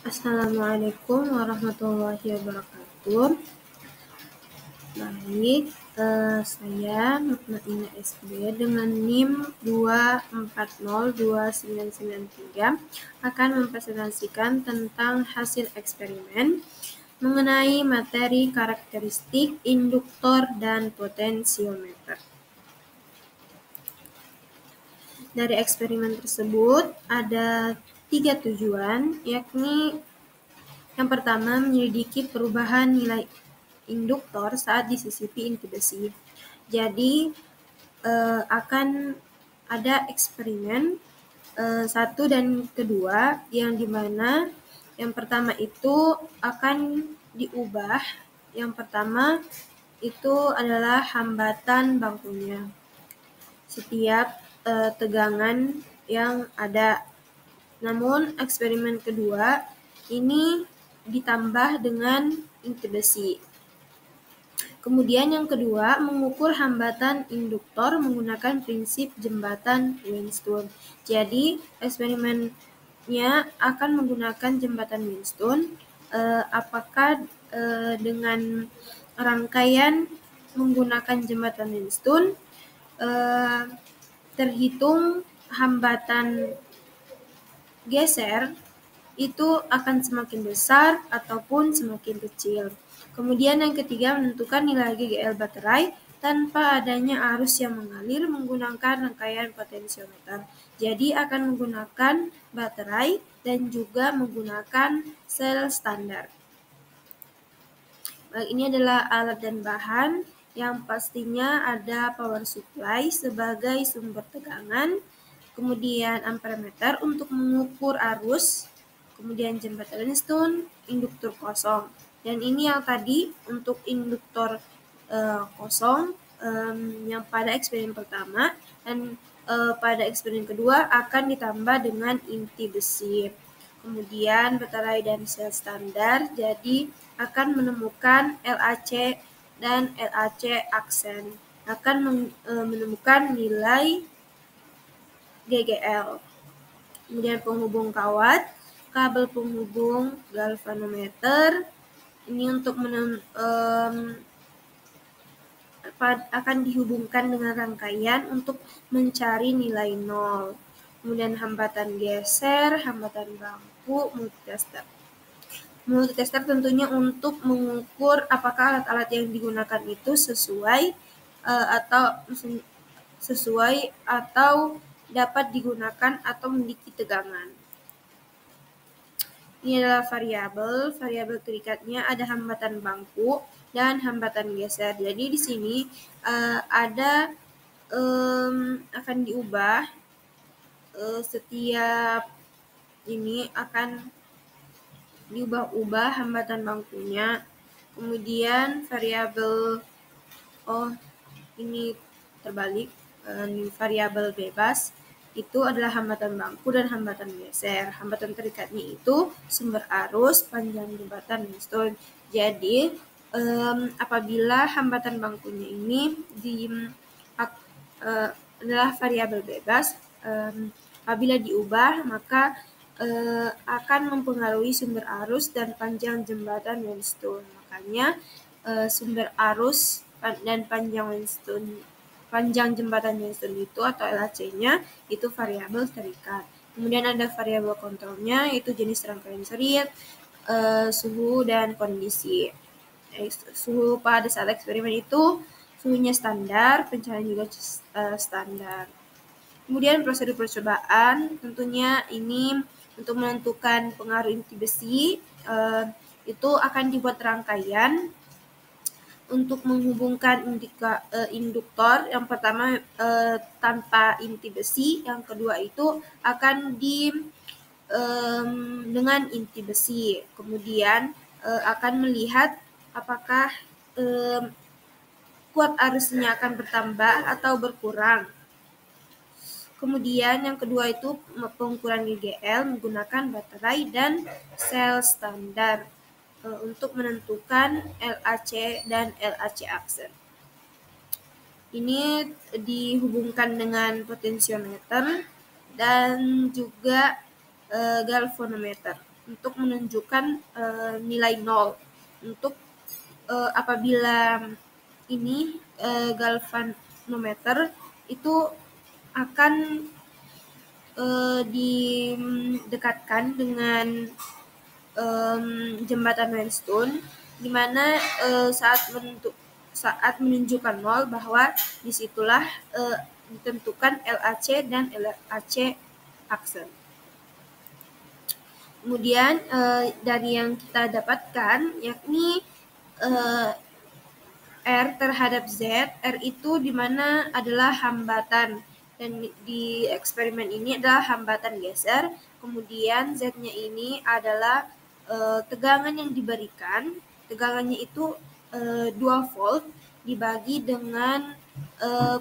Assalamualaikum warahmatullahi wabarakatuh. Baik, saya Mutmainah SB dengan NIM 2402993 akan mempresentasikan tentang hasil eksperimen mengenai materi karakteristik induktor dan potensiometer. Dari eksperimen tersebut ada 3 tujuan, yakni yang pertama, menyelidiki perubahan nilai induktor saat disisipi inti besi. Jadi, akan ada eksperimen 1 dan kedua, yang dimana yang pertama itu akan diubah. Yang pertama itu adalah hambatan bangkunya. Setiap tegangan yang ada. Namun eksperimen kedua ini ditambah dengan inti besi. Kemudian yang kedua, mengukur hambatan induktor menggunakan prinsip jembatan Wheatstone. Jadi eksperimennya akan menggunakan jembatan Wheatstone. Apakah dengan rangkaian menggunakan jembatan Wheatstone terhitung hambatan geser itu akan semakin besar ataupun semakin kecil. Kemudian yang ketiga, menentukan nilai GGL baterai tanpa adanya arus yang mengalir menggunakan rangkaian potensiometer. Jadi akan menggunakan baterai dan juga menggunakan sel standar. Ini adalah alat dan bahan yang pastinya ada power supply sebagai sumber tegangan, kemudian ampermeter untuk mengukur arus, kemudian jembatan Wheatstone, induktor kosong. Dan ini yang tadi untuk induktor kosong yang pada eksperimen pertama, dan pada eksperimen kedua akan ditambah dengan inti besi. Kemudian baterai dan sel standar, jadi akan menemukan LAC dan LAC aksen, akan menemukan nilai GGL. Kemudian penghubung kawat, kabel penghubung galvanometer, ini untuk akan dihubungkan dengan rangkaian untuk mencari nilai 0. Kemudian hambatan geser, hambatan bangku, multitester. Multitester tentunya untuk mengukur apakah alat-alat yang digunakan itu sesuai atau dapat digunakan atau memiliki tegangan. Ini adalah variabel terikatnya ada hambatan bangku dan hambatan geser. Jadi di sini ada akan diubah setiap ini akan diubah-ubah hambatan bangkunya. Kemudian variabel ini terbalik, variabel bebas itu adalah hambatan bangku dan hambatan geser. Hambatan terikatnya itu sumber arus, panjang jembatan Wheatstone. Jadi apabila hambatan bangkunya ini adalah variabel bebas, apabila diubah maka akan mempengaruhi sumber arus dan panjang jembatan Wheatstone. Makanya sumber arus dan panjang jembatan Wheatstone itu atau LAC-nya itu variabel terikat. Kemudian ada variabel kontrolnya, yaitu jenis rangkaian serit, suhu dan kondisi. Suhu pada saat eksperimen itu suhunya standar, pencahayaan juga standar. Kemudian prosedur percobaan, tentunya ini untuk menentukan pengaruh inti besi, itu akan dibuat rangkaian untuk menghubungkan induktor. Yang pertama tanpa inti besi, yang kedua itu akan dengan inti besi. Kemudian akan melihat apakah kuat arusnya akan bertambah atau berkurang. Kemudian yang kedua itu pengukuran GGL menggunakan baterai dan sel standar untuk menentukan LAC dan LAC aksen. Ini dihubungkan dengan potensiometer dan juga galvanometer. untuk menunjukkan nilai 0. Untuk apabila ini galvanometer itu akan didekatkan dengan jembatan Weinstein, di mana saat menunjukkan 0 bahwa disitulah ditentukan LAC dan LAC aksen. Kemudian dari yang kita dapatkan yakni R terhadap Z, R itu di mana adalah hambatan, dan di eksperimen ini adalah hambatan geser. Kemudian Z-nya ini adalah tegangan yang diberikan. Tegangannya itu 2 volt dibagi dengan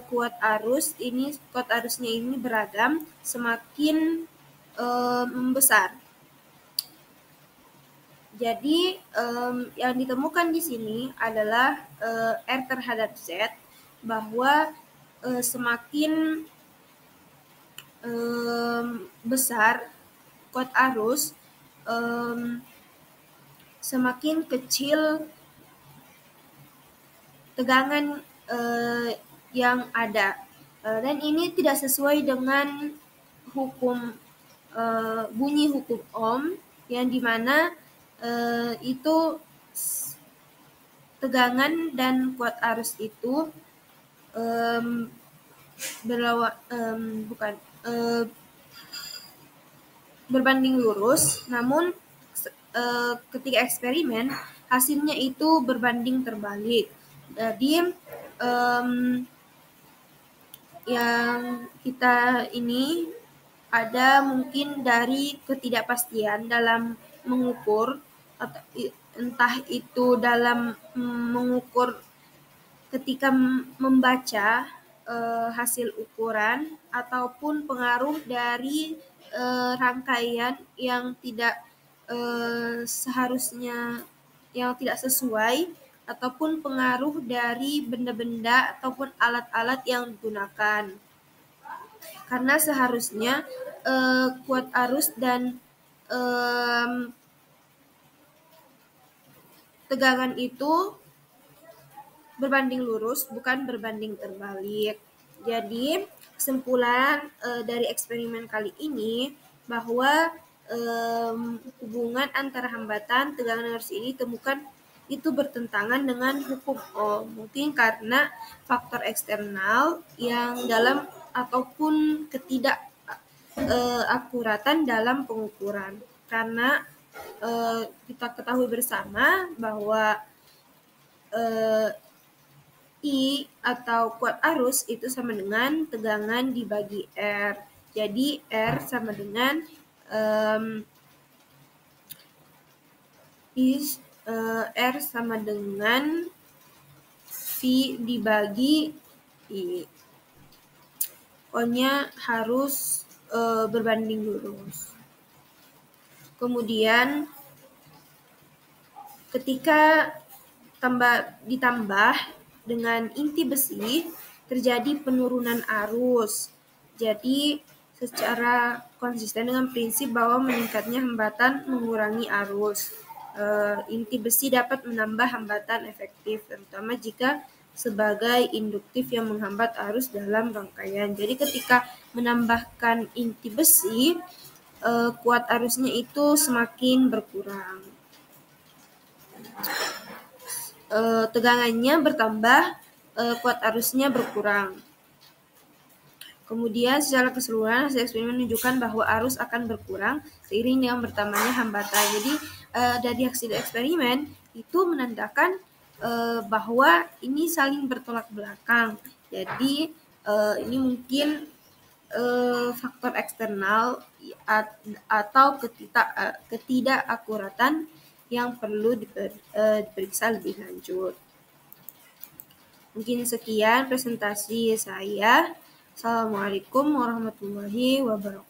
kuat arus. Ini kuat arusnya ini beragam, semakin membesar. Jadi yang ditemukan di sini adalah R terhadap Z, bahwa semakin besar kuat arus, semakin kecil tegangan yang ada. Dan ini tidak sesuai dengan hukum bunyi hukum Ohm, yang dimana itu tegangan dan kuat arus itu berbanding lurus, namun ketika eksperimen hasilnya itu berbanding terbalik. Jadi yang kita ini ada mungkin dari ketidakpastian dalam mengukur, atau entah itu dalam mengukur ketika membaca hasil ukuran, ataupun pengaruh dari rangkaian yang tidak seharusnya, yang tidak sesuai, ataupun pengaruh dari benda-benda ataupun alat-alat yang digunakan. Karena seharusnya kuat arus dan tegangan itu berbanding lurus, bukan berbanding terbalik. Jadi kesimpulan dari eksperimen kali ini bahwa hubungan antara hambatan, tegangan, dan arus ini ditemukan itu bertentangan dengan hukum Ohm. Mungkin karena faktor eksternal yang dalam ataupun ketidakakuratan dalam pengukuran. Karena kita ketahui bersama bahwa I atau kuat arus itu sama dengan tegangan dibagi R. Jadi R sama dengan R sama dengan V dibagi I. Pokoknya harus berbanding lurus. Kemudian ketika ditambah dengan inti besi, terjadi penurunan arus. Jadi secara konsisten dengan prinsip bahwa meningkatnya hambatan mengurangi arus. Inti besi dapat menambah hambatan efektif, terutama jika sebagai induktif yang menghambat arus dalam rangkaian. Jadi ketika menambahkan inti besi, kuat arusnya itu semakin berkurang. Tegangannya bertambah, kuat arusnya berkurang. Kemudian secara keseluruhan hasil eksperimen menunjukkan bahwa arus akan berkurang seiring dengan bertambahnya hambatan. Jadi dari hasil eksperimen itu menandakan bahwa ini saling bertolak belakang. Jadi ini mungkin faktor eksternal atau ketidakakuratan yang perlu diperiksa lebih lanjut. Mungkin sekian presentasi saya. Assalamualaikum warahmatullahi wabarakatuh.